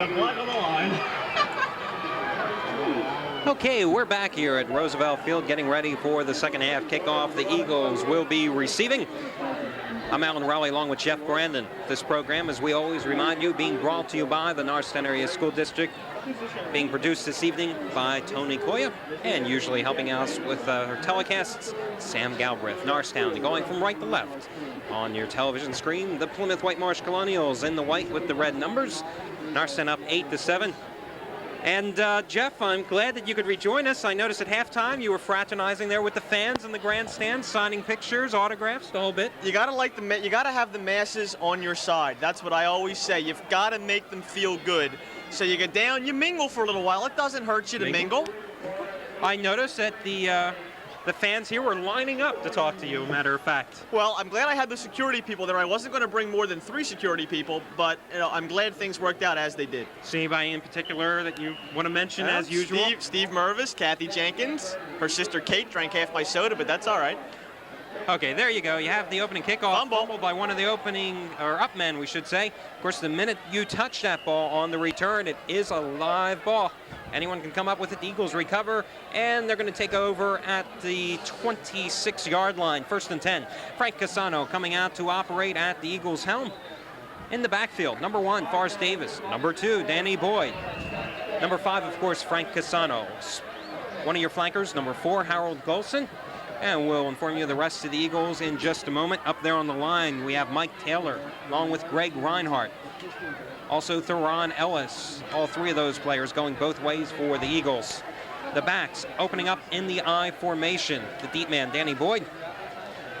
Black on the line. Okay, we're back here at Roosevelt Field getting ready for the second half kickoff. The Eagles will be receiving. I'm Alan Rowley along with Jeff Brandon. This program, as we always remind you, being brought to you by the Norristown Area School District, being produced this evening by Tony Koya, and usually helping us with her telecasts, Sam Galbraith. Norristown going from right to left. On your television screen, the Plymouth White Marsh Colonials in the white with the red numbers. Norristown up 8-7. And Jeff, I'm glad that you could rejoin us. I noticed at halftime you were fraternizing there with the fans in the grandstand, signing pictures, autographs, the whole bit. You gotta you gotta have the masses on your side. That's what I always say. You've got to make them feel good. So you get down, you mingle for a little while. It doesn't hurt you to mingle. I noticed that the fans here were lining up to talk to you, matter of fact. Well, I'm glad I had the security people there. I wasn't going to bring more than 3 security people, but I'm glad things worked out as they did. See anybody in particular that you want to mention as usual? Steve Mervis, Kathy Jenkins, her sister Kate drank half my soda, but that's all right. Okay, there you go. You have the opening kickoff fumbled by one of the up men, we should say. Of course, the minute you touch that ball on the return, it is a live ball. Anyone can come up with it. The Eagles recover, and they're going to take over at the 26-yard line. 1st and 10. Frank Cassano coming out to operate at the Eagles' helm. In the backfield, number 1, Forrest Davis. Number 2, Danny Boyd. Number 5, of course, Frank Cassano. One of your flankers, number 4, Harold Golson. And we'll inform you of the rest of the Eagles in just a moment. Up there on the line, we have Mike Taylor, along with Greg Reinhardt. Also Theron Ellis. All 3 of those players going both ways for the Eagles. The backs opening up in the I formation. The deep man, Danny Boyd.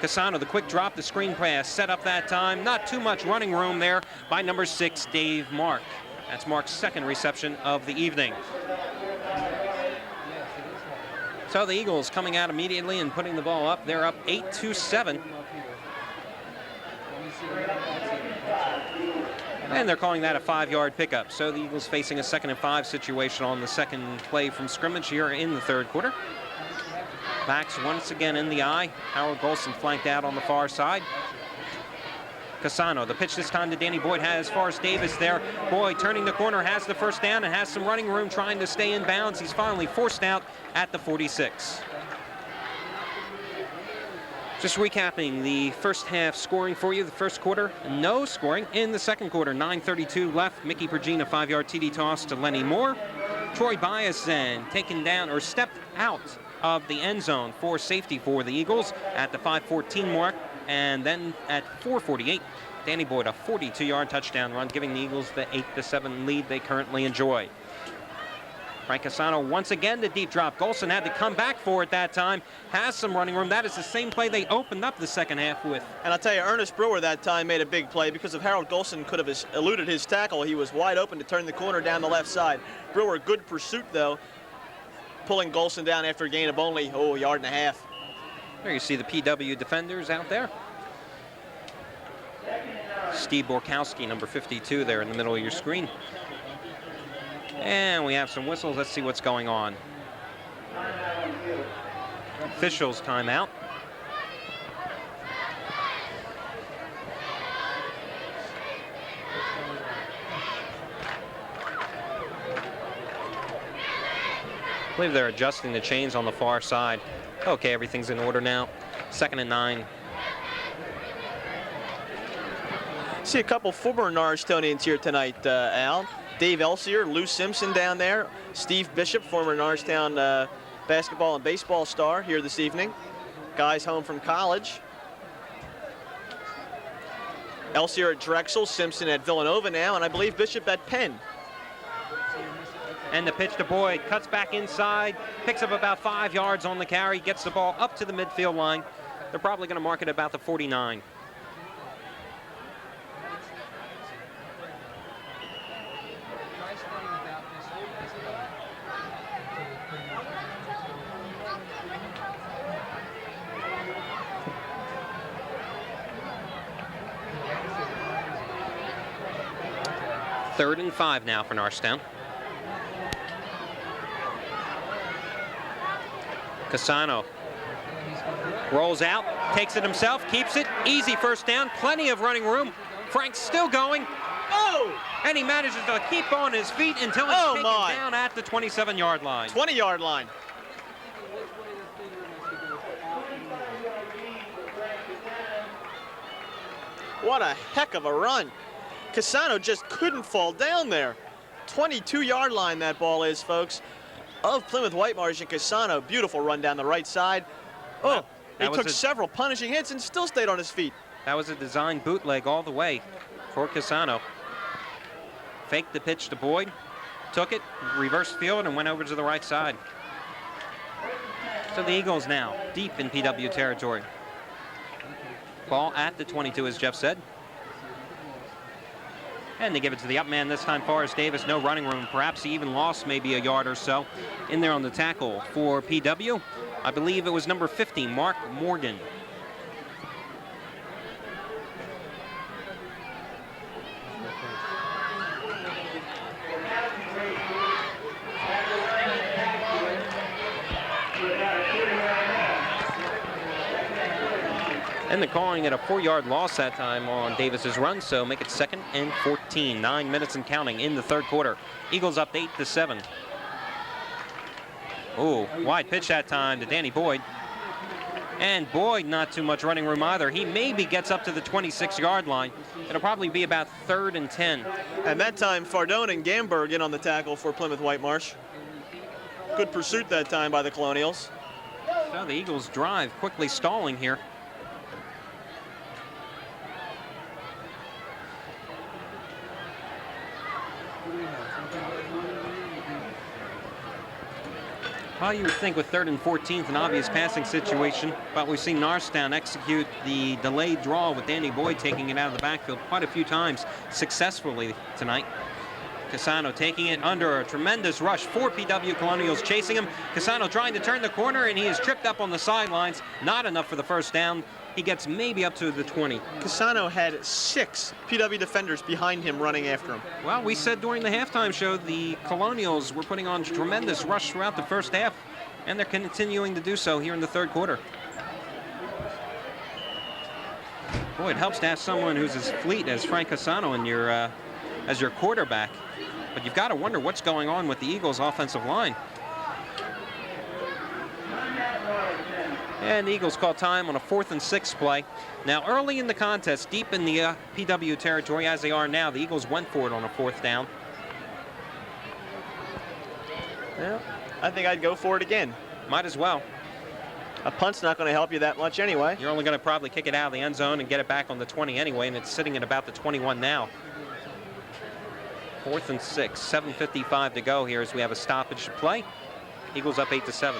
Cassano, the quick drop, the screen pass, set up that time. Not too much running room there by number 6, Dave Mark. That's Mark's 2nd reception of the evening. So the Eagles coming out immediately and putting the ball up. They're up 8-7. And they're calling that a 5-yard pickup. So the Eagles facing a 2nd and 5 situation on the second play from scrimmage here in the 3rd quarter. Backs once again in the I. Howard Golson flanked out on the far side. Cassano, the pitch this time to Danny Boyd, has Forrest Davis there. Boyd turning the corner, has the 1st down and has some running room trying to stay in bounds. He's finally forced out at the 46. Just recapping the first half scoring for you. The first quarter, no scoring. In the second quarter, 9:32 left. Mickey Pergina, 5-yard TD toss to Lenny Moore. Troy Bias then taken down or stepped out of the end zone for safety for the Eagles at the 5:14 mark. And then at 4:48, Danny Boyd, a 42-yard touchdown run, giving the Eagles the 8-7 lead they currently enjoy. Frank Cassano once again the deep drop. Golson had to come back for it that time. Has some running room. That is the same play they opened up the second half with. And I'll tell you, Ernest Brewer that time made a big play because if Harold Golson could have eluded his tackle, he was wide open to turn the corner down the left side. Brewer, good pursuit though, pulling Golson down after a gain of only, a yard and a half. There you see the PW defenders out there. Steve Borkowski, number 52 there in the middle of your screen. And we have some whistles. Let's see what's going on. Officials timeout. I believe they're adjusting the chains on the far side. Okay, everything's in order now. 2nd and 9. See a couple former Norristonians here tonight, Al. Dave Elsier, Lou Simpson down there. Steve Bishop, former Norristown basketball and baseball star, here this evening. Guys home from college. Elsier at Drexel, Simpson at Villanova now, and I believe Bishop at Penn. And the pitch to Boyd, cuts back inside, picks up about 5 yards on the carry, gets the ball up to the midfield line. They're probably going to mark it about the 49. Third and 5 now for Norristown. Cassano rolls out, takes it himself, keeps it. Easy 1st down, plenty of running room. Frank's still going. Oh! Oh! And he manages to keep on his feet until he's taken down at the 27-yard line. 20-yard line. What a heck of a run. Cassano just couldn't fall down there. 22-yard line that ball is, folks, of Plymouth Whitemarsh. And Cassano, beautiful run down the right side. Oh, he took several punishing hits and still stayed on his feet. That was a design bootleg all the way for Cassano. Faked the pitch to Boyd, took it, reversed field, and went over to the right side. So the Eagles now deep in PW territory. Ball at the 22, as Jeff said. And they give it to the up man this time, Forrest Davis. No running room. Perhaps he even lost maybe a yard or so in there on the tackle for PW. I believe it was number 50, Mark Morgan. And they're calling it a 4-yard loss that time on Davis's run, so make it 2nd and 14. 9 minutes and counting in the third quarter. Eagles up 8-7. Oh, wide pitch that time to Danny Boyd. And Boyd, not too much running room either. He maybe gets up to the 26-yard line. It'll probably be about 3rd and 10. And that time, Fardone and Gamberg in on the tackle for Plymouth Whitemarsh. Good pursuit that time by the Colonials. So the Eagles drive quickly stalling here. Well, you would think with 3rd and 14th, an obvious passing situation, but we've seen Norristown execute the delayed draw with Danny Boyd taking it out of the backfield quite a few times successfully tonight. Cassano taking it under a tremendous rush. 4 PW Colonials chasing him. Cassano trying to turn the corner, and he is tripped up on the sidelines. Not enough for the first down. He gets maybe up to the 20. Cassano had 6 PW defenders behind him running after him. Well, we said during the halftime show the Colonials were putting on tremendous rush throughout the first half, and they're continuing to do so here in the third quarter. Boy, it helps to have someone who's as fleet as Frank Cassano in your, as your quarterback, but you've got to wonder what's going on with the Eagles' offensive line. And the Eagles call time on a 4th and 6 play. Now, early in the contest, deep in the PW territory, as they are now, the Eagles went for it on a 4th down. Well, I think I'd go for it again. Might as well. A punt's not going to help you that much anyway. You're only going to probably kick it out of the end zone and get it back on the 20 anyway, and it's sitting at about the 21 now. 4th and 6, 7:55 to go here as we have a stoppage to play. Eagles up 8-7.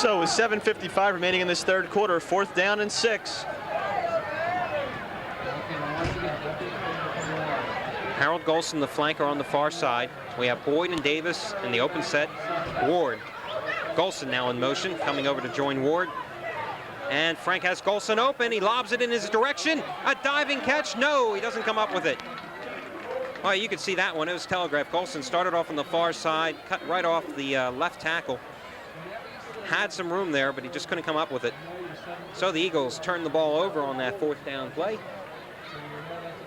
So with 7:55 remaining in this third quarter, 4th down and 6. Harold Golson, the flanker on the far side. We have Boyd and Davis in the open set. Ward. Golson now in motion, coming over to join Ward. And Frank has Golson open. He lobs it in his direction. A diving catch. No, he doesn't come up with it. Well, you could see that one. It was telegraphed. Golson started off on the far side, cut right off the left tackle. Had some room there, but he just couldn't come up with it. So the Eagles turn the ball over on that 4th down play.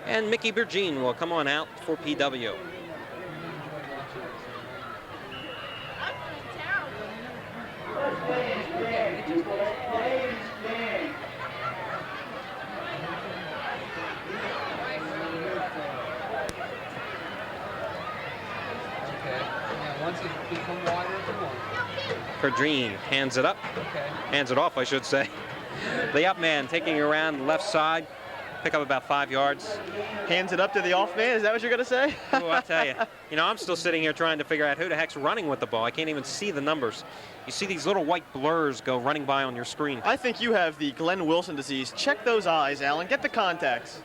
And Mickey Bergine will come on out for PW. Bergine hands it up. Hands it off, I should say. The up man taking it around the left side. Pick up about 5 yards. Hands it up to the off man, is that what you're going to say? Oh, I'll tell you. You know, I'm still sitting here trying to figure out who the heck's running with the ball. I can't even see the numbers. You see these little white blurs go running by on your screen. I think you have the Glenn Wilson disease. Check those eyes, Alan. Get the contacts.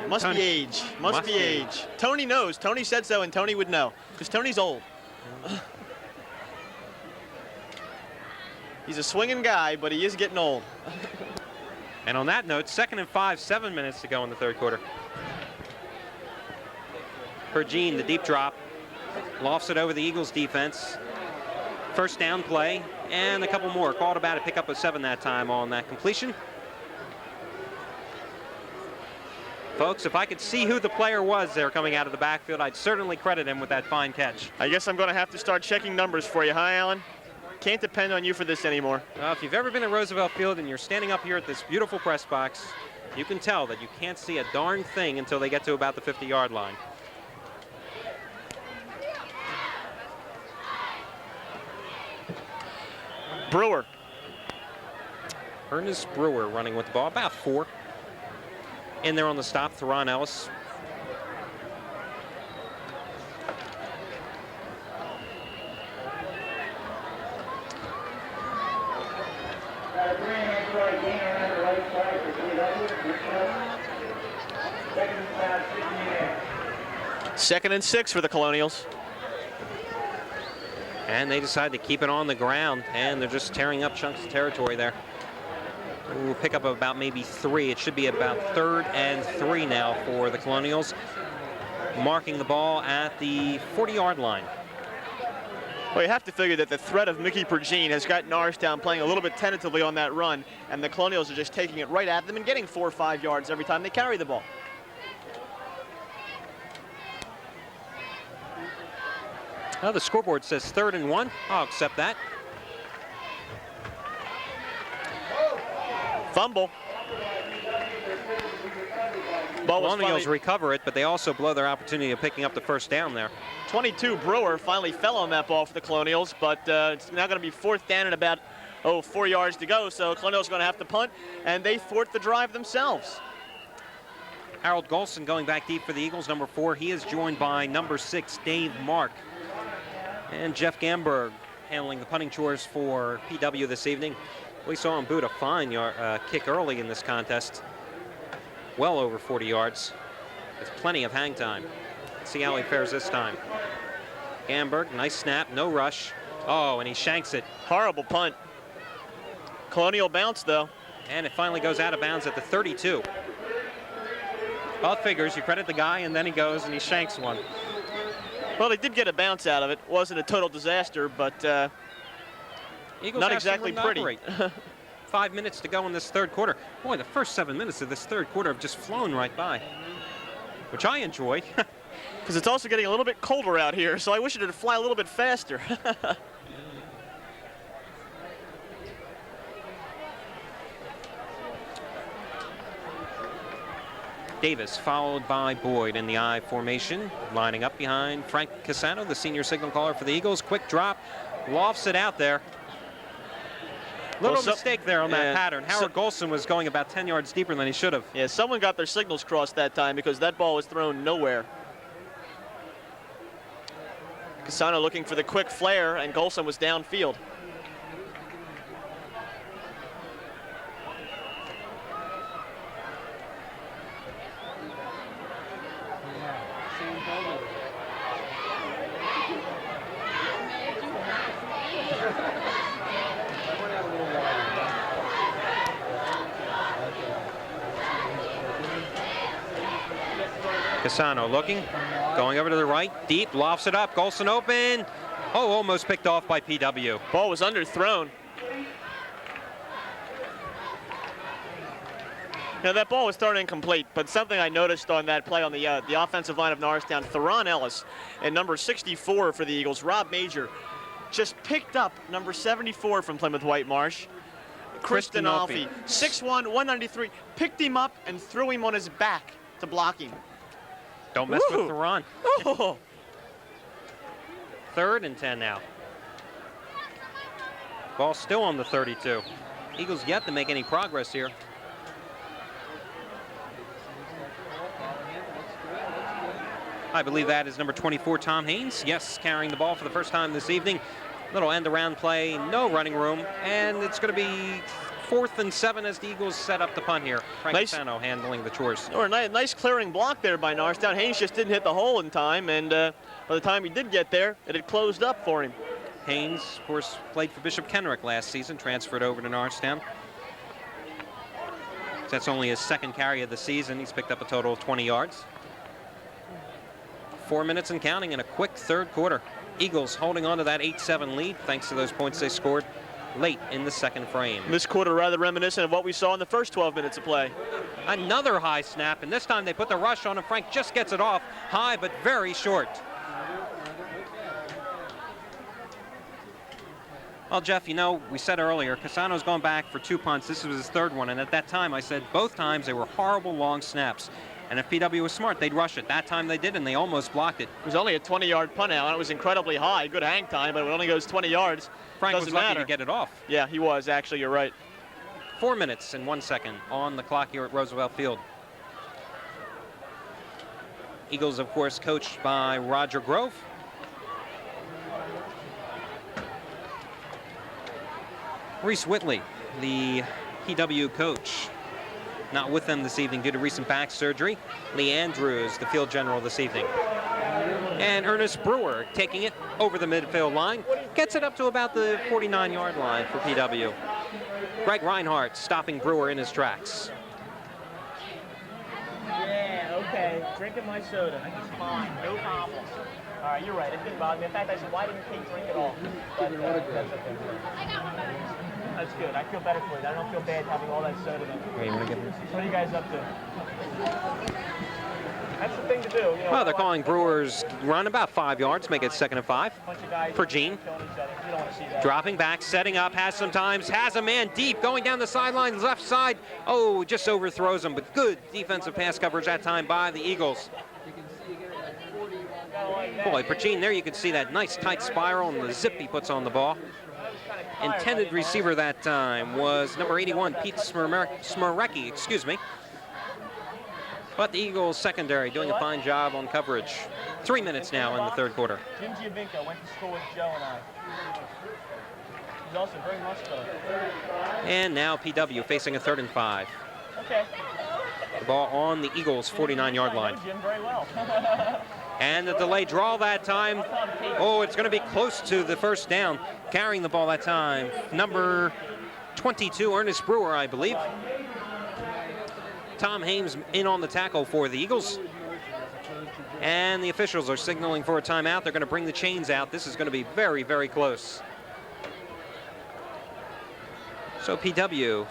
Must Tony- be age. Must be age. Tony knows. Tony said so, and Tony would know. Because Tony's old. He's a swinging guy, but he is getting old. And on that note, 2nd and 5, 7 minutes to go in the third quarter. Pergine, the deep drop, lofts it over the Eagles defense. First down play, and a couple more. Called about to pick up a 7 that time on that completion. Folks, if I could see who the player was there coming out of the backfield, I'd certainly credit him with that fine catch. I guess I'm going to have to start checking numbers for you, huh, Alan? Can't depend on you for this anymore. If you've ever been at Roosevelt Field and you're standing up here at this beautiful press box, you can tell that you can't see a darn thing until they get to about the 50-yard line. Brewer. Ernest Brewer running with the ball, about 4. In there on the stop, Theron Ellis. Second and 6 for the Colonials. And they decide to keep it on the ground, and they're just tearing up chunks of territory there. We'll pick up about maybe 3. It should be about 3rd and 3 now for the Colonials. Marking the ball at the 40-yard line. Well, you have to figure that the threat of Mickey Pergine has got Norristown playing a little bit tentatively on that run, and the Colonials are just taking it right at them and getting 4 or 5 yards every time they carry the ball. Well, the scoreboard says 3rd and 1. I'll accept that. Fumble. Ball was Colonials finally, recover it, but they also blow their opportunity of picking up the first down there. 22 Brewer finally fell on that ball for the Colonials, but it's now going to be 4th down and about 4 yards to go, so Colonials are going to have to punt, and they thwart the drive themselves. Harold Golson going back deep for the Eagles, number 4. He is joined by number 6, Dave Mark. And Jeff Gamberg handling the punting chores for PW this evening. We saw him boot a fine kick early in this contest. Well over 40 yards with plenty of hang time. Let's see how he fares this time. Gamberg, nice snap, no rush. Oh, and he shanks it. Horrible punt. Colonial bounce, though. And it finally goes out of bounds at the 32. Well, it figures you credit the guy, and then he goes and he shanks one. Well, they did get a bounce out of it. Wasn't a total disaster, but Eagles not have exactly some room to pretty. operate. 5 minutes to go in this third quarter. Boy, the first 7 minutes of this third quarter have just flown right by, which I enjoy. Because it's also getting a little bit colder out here, so I wish it would fly a little bit faster. Davis followed by Boyd in the I formation, lining up behind Frank Cassano, the senior signal caller for the Eagles. Quick drop, lofts it out there. Little mistake there on that pattern. Howard Golson was going about 10 yards deeper than he should have. Yeah, someone got their signals crossed that time because that ball was thrown nowhere. Cassano looking for the quick flare, and Golson was downfield. Cassano looking, going over to the right, deep, lofts it up, Golson open. Oh, almost picked off by PW. Ball was underthrown. Now that ball was thrown incomplete, but something I noticed on that play on the offensive line of Norristown, Theron Ellis and number 64 for the Eagles, Rob Major, just picked up number 74 from Plymouth White Marsh, Chris Dinolfi, 6'1", 193, picked him up and threw him on his back to block him. Don't mess with Theron. Oh. 3rd and 10 now. Ball still on the 32. Eagles yet to make any progress here. I believe that is number 24, Tom Haynes. Yes, carrying the ball for the first time this evening. Little end-around play, no running room, and it's going to be 4th and 7 as the Eagles set up the punt here. Frank Nice. Cassano handling the chores. Or a nice clearing block there by Norristown. Haynes just didn't hit the hole in time, and by the time he did get there, it had closed up for him. Haynes, of course, played for Bishop Kenrick last season, transferred over to Norristown. That's only his 2nd carry of the season. He's picked up a total of 20 yards. 4 minutes and counting in a quick 3rd quarter. Eagles holding on to that 8-7 lead thanks to those points they scored late in the 2nd frame. This quarter rather reminiscent of what we saw in the first 12 minutes of play. Another high snap, and this time they put the rush on, and Frank just gets it off high but very short. Well, Jeff, you know, we said earlier, Cassano's gone back for 2 punts. This was his 3rd one, and at that time I said both times they were horrible long snaps. And if PW was smart, they'd rush it. That time they did, and they almost blocked it. It was only a 20-yard punt out, and it was incredibly high. Good hang time, but it only goes 20 yards. Frank Doesn't was lucky matter. to get it off. Yeah, he was, actually, you're right. 4 minutes and 1 second on the clock here at Roosevelt Field. Eagles, of course, coached by Roger Grove. Reese Whitley, the PW coach, not with them this evening due to recent back surgery. Lee Andrews, the field general this evening. And Ernest Brewer taking it over the midfield line, gets it up to about the 49-yard line for PW. Greg Reinhardt stopping Brewer in his tracks. Yeah, okay. Drinking my soda. It's fine. No problem. All right, you're right. It didn't bother me. In fact, I said, why didn't Kate drink it all? But that's okay. That's good. I feel better for it. I don't feel bad having all that soda in. Hey, you want to get What are you guys up to? That's the thing to do. You know, well, they're calling Brewers run about 5 yards, make it 2nd and 5. For Gene. Dropping back, setting up, has a man deep, going down the sideline, left side. Oh, just overthrows him, but good defensive pass coverage that time by the Eagles. Boy, Pergine, there you can see that nice tight spiral and the zip he puts on the ball. Intended receiver that time was number 81, Pete Smerecki, excuse me. But the Eagles secondary doing a fine job on coverage. 3 minutes now in the 3rd quarter. Jim Giovinco went to school with Joe and I. He's also very muscular. And now PW facing a 3rd and 5. Okay. The ball on the Eagles' 49-yard line. Jim very well. And the delayed draw that time. Oh, it's going to be close to the 1st down. Carrying the ball that time, number 22, Ernest Brewer, I believe. Tom Hames in on the tackle for the Eagles. And the officials are signaling for a timeout. They're going to bring the chains out. This is going to be very, very close. So PW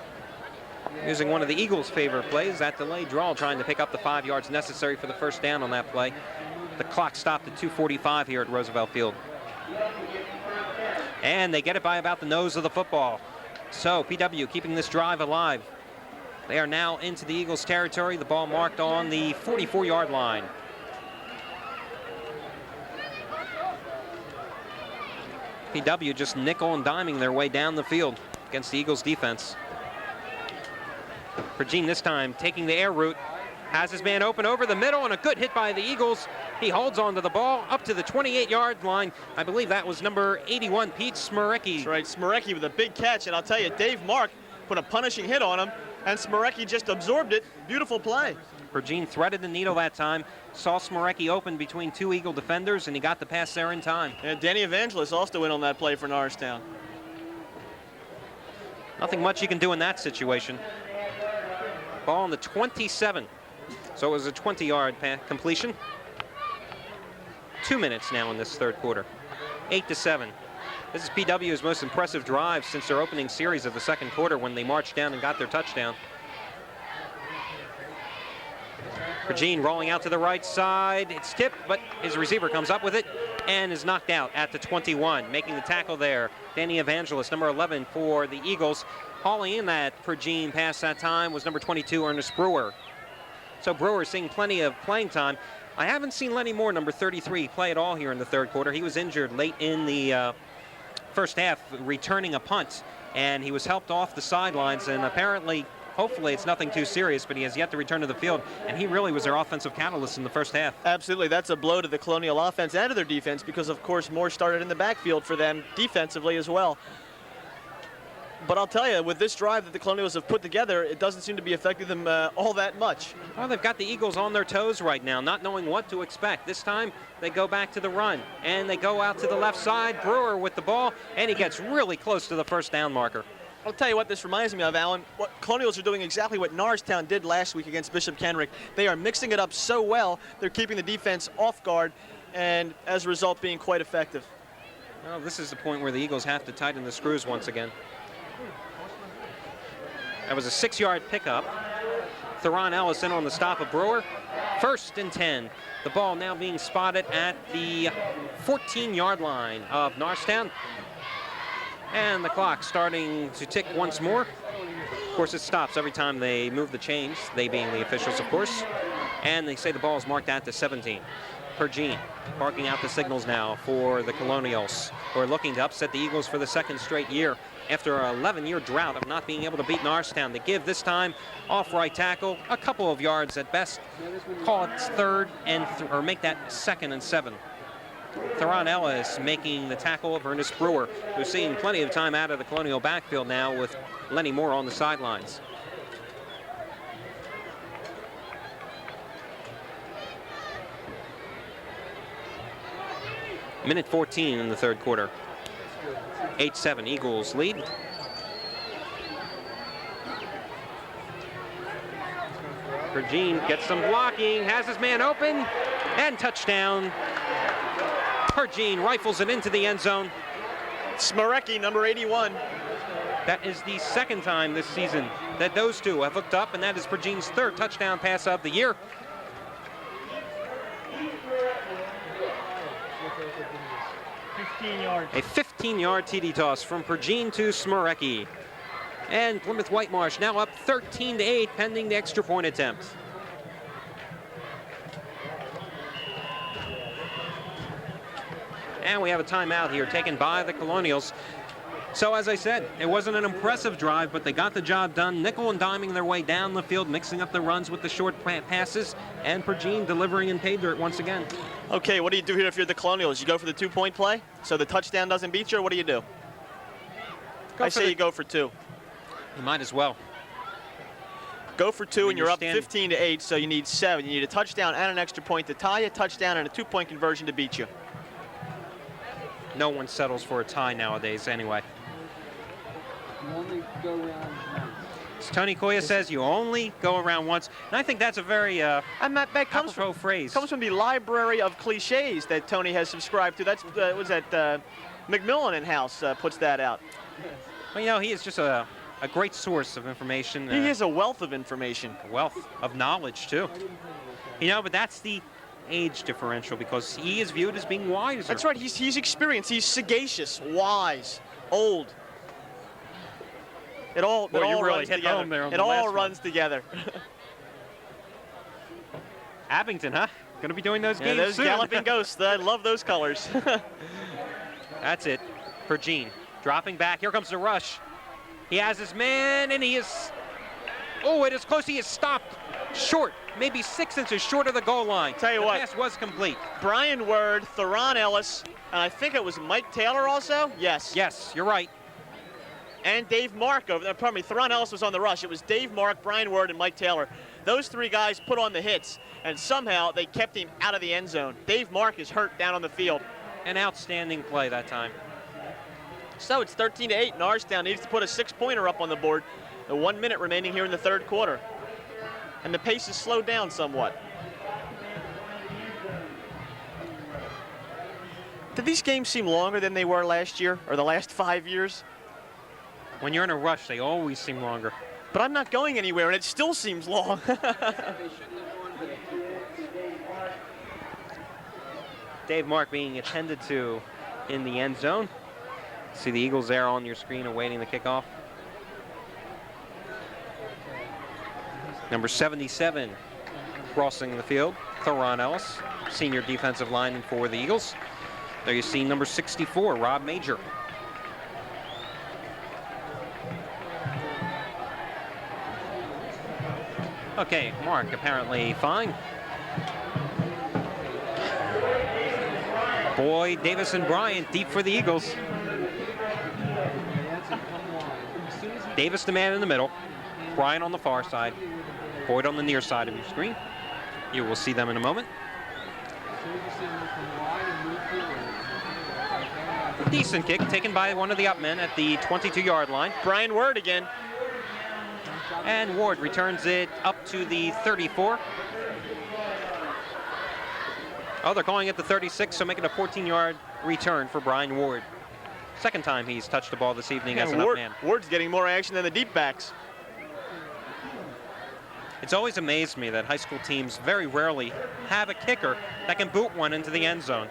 using one of the Eagles' favorite plays, that delayed draw, trying to pick up the 5 yards necessary for the 1st down on that play. The clock stopped at 2:45 here at Roosevelt Field. And they get it by about the nose of the football. So PW keeping this drive alive. They are now into the Eagles' territory. The ball marked on the 44-yard line. PW just nickel and diming their way down the field against the Eagles' defense. Pergine this time taking the air route. Has his man open over the middle, and a good hit by the Eagles. He holds on to the ball up to the 28-yard line. I believe that was number 81, Pete Smerecki. That's right, Smerecki with a big catch, and I'll tell you, Dave Mark put a punishing hit on him, and Smerecki just absorbed it. Beautiful play. Pergine threaded the needle that time, saw Smerecki open between 2 Eagle defenders, and he got the pass there in time. And Danny Evangelist also in on that play for Norristown. Nothing much you can do in that situation. Ball on the 27. So it was a 20-yard completion. 2 minutes now in this 3rd quarter. 8-7. This is PW's most impressive drive since their opening series of the 2nd quarter when they marched down and got their touchdown. Pergine rolling out to the right side. It's tipped, but his receiver comes up with it and is knocked out at the 21. Making the tackle there, Danny Evangelist, number 11 for the Eagles. Hauling in that Pergine pass that time was number 22, Ernest Brewer. So Brewer seeing plenty of playing time. I haven't seen Lenny Moore, number 33, play at all here in the 3rd quarter. He was injured late in the 1st half, returning a punt, and he was helped off the sidelines, and apparently, hopefully it's nothing too serious, but he has yet to return to the field, and he really was their offensive catalyst in the 1st half. Absolutely, that's a blow to the Colonial offense and to their defense because, of course, Moore started in the backfield for them defensively as well. But I'll tell you, with this drive that the Colonials have put together, it doesn't seem to be affecting them all that much. Well, they've got the Eagles on their toes right now, not knowing what to expect. This time, they go back to the run, and they go out to the left side. Brewer with the ball, and he gets really close to the first down marker. I'll tell you what this reminds me of, Alan. What Colonials are doing exactly what Norristown did last week against Bishop Kenrick. They are mixing it up so well, they're keeping the defense off guard, and as a result, being quite effective. Well, this is the point where the Eagles have to tighten the screws once again. That was a 6-yard pickup. Theron Ellis in on the stop of Brewer. 1st and 10. The ball now being spotted at the 14-yard line of Norristown. And the clock starting to tick once more. Of course, it stops every time they move the chains, they being the officials, of course. And they say the ball is marked at the 17. Pergine barking out the signals now for the Colonials, who are looking to upset the Eagles for the 2nd straight year after an 11-year drought of not being able to beat Norristown. They give this time off right tackle, a couple of yards at best. Call it 3rd and or make that 2nd and 7. Theron Ellis making the tackle of Ernest Brewer, who's seeing plenty of time out of the Colonial backfield now with Lenny Moore on the sidelines. Minute 14 in the 3rd quarter. 8-7 Eagles lead. Pergine gets some blocking, has his man open, and touchdown. Pergine rifles it into the end zone. Smerecki, number 81. That is the 2nd time this season that those two have hooked up, and that is Pergine's 3rd touchdown pass of the year. A 15-yard TD toss from Pergine to Smerecki. And Plymouth Whitemarsh now up 13-8 pending the extra point attempt. And we have a timeout here taken by the Colonials. So as I said, it wasn't an impressive drive, but they got the job done, nickel and diming their way down the field, mixing up the runs with the short passes, and Pergine delivering in pay dirt once again. Okay, what do you do here if you're the Colonials? You go for the 2-point play so the touchdown doesn't beat you, or what do you do? I say you go for 2. You might as well. Go for 2, and you're up 15-8, so you need 7. You need a touchdown and an extra point to tie you, touchdown and a 2-point conversion to beat you. No one settles for a tie nowadays anyway. You only go around once. As Tony Koya says, you only go around once. And I think that's a very and that comes apropos phrase. Comes from the library of cliches that Tony has subscribed to. That's was that Macmillan and House puts that out. Well, you know, he is just a great source of information. He is a wealth of information. A wealth of knowledge, too. You know, but that's the age differential because he is viewed as being wiser. That's right. He's experienced. He's sagacious, wise, old. It all runs together. It all runs together. Abington, huh? Going to be doing those games those soon. galloping ghosts. I love those colors. That's it. Pergine dropping back. Here comes the rush. He has his man, and he is... Oh, it is close. He is stopped short, maybe 6 inches short of the goal line. Tell you the what. pass was complete. Brian Word, Theron Ellis, and I think it was Mike Taylor also? Yes. Yes, you're right. And Dave Mark over there. Pardon me, Theron Ellis was on the rush. It was Dave Mark, Brian Word, and Mike Taylor. Those 3 guys put on the hits, and somehow they kept him out of the end zone. Dave Mark is hurt down on the field. An outstanding play that time. So it's 13-8. Norristown needs to put a 6-pointer up on the board. The 1 minute remaining here in the 3rd quarter. And the pace is slowed down somewhat. Did these games seem longer than they were last year or the last 5 years? When you're in a rush, they always seem longer. But I'm not going anywhere, and it still seems long. Dave Mark being attended to in the end zone. See the Eagles there on your screen awaiting the kickoff. Number 77 crossing the field, Theron Ellis, senior defensive lineman for the Eagles. There you see number 64, Rob Major. Okay, Mark apparently fine. Boyd, Davis, and Bryant deep for the Eagles. Davis the man in the middle, Brian on the far side, Boyd on the near side of your screen. You will see them in a moment. Decent kick taken by one of the up men at the 22-yard line. Brian Ward again. And Ward returns it up to the 34. Oh, they're calling it the 36, so make it a 14-yard return for Brian Ward. Second time he's touched the ball this evening as an up man. Ward's getting more action than the deep backs. It's always amazed me that high school teams very rarely have a kicker that can boot one into the end zone.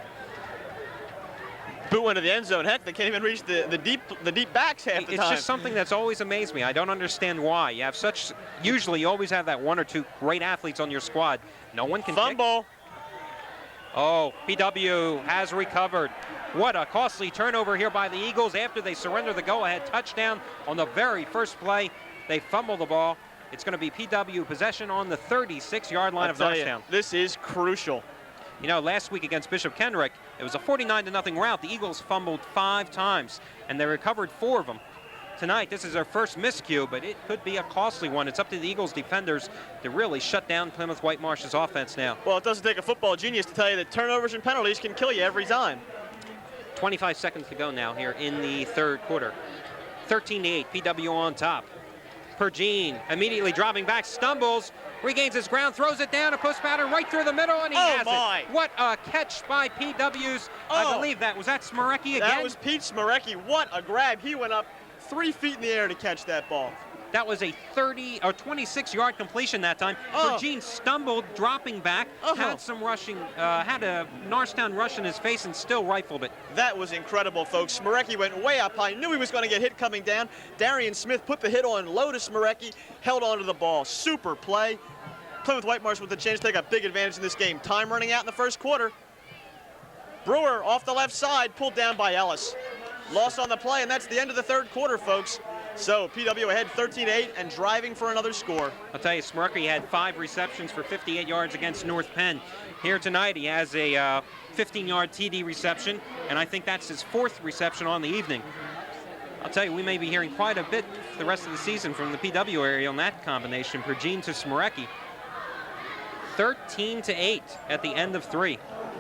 Boot one to the end zone. Heck, they can't even reach the deep backs half the time. It's just something that's always amazed me. I don't understand why. You have usually you always have that one or two great athletes on your squad. No one can fumble. Kick. Oh, PW has recovered. What a costly turnover here by the Eagles after they surrender the go-ahead touchdown on the very first play. They fumble the ball. It's going to be PW possession on the 36-yard line of Norristown. This is crucial. You know, last week against Bishop Kenrick, it was a 49-0 rout. The Eagles fumbled 5 times, and they recovered 4 of them. Tonight, this is their first miscue, but it could be a costly one. It's up to the Eagles defenders to really shut down Plymouth White Marsh's offense now. Well, it doesn't take a football genius to tell you that turnovers and penalties can kill you every time. 25 seconds to go now here in the third quarter. 13-8, PW on top. Pergine immediately dropping back, stumbles, regains his ground, throws it down, a post pattern right through the middle, and he has it. What a catch by PW's. I believe that was Smorecki again? That was Pete Smorecki. What a grab. He went up 3 feet in the air to catch that ball. That was a 26-yard completion that time. Pergine stumbled, dropping back, had some rushing, had a Norristown rush in his face and still rifled it. That was incredible, folks. Smorecki went way up high, knew he was going to get hit coming down. Darian Smith put the hit on low to Smorecki, held onto the ball. Super play. Plymouth White Marsh with the chance to take a big advantage in this game. Time running out in the first quarter. Brewer off the left side, pulled down by Ellis. Loss on the play, and that's the end of the third quarter, folks. So PW ahead 13-8 and driving for another score. I'll tell you, Smorecki had 5 receptions for 58 yards against North Penn. Here tonight, he has a 15-yard TD reception, and I think that's his 4th reception on the evening. I'll tell you, we may be hearing quite a bit the rest of the season from the PW area on that combination, Pergine to Smorecki. 13-8 at the end of 3.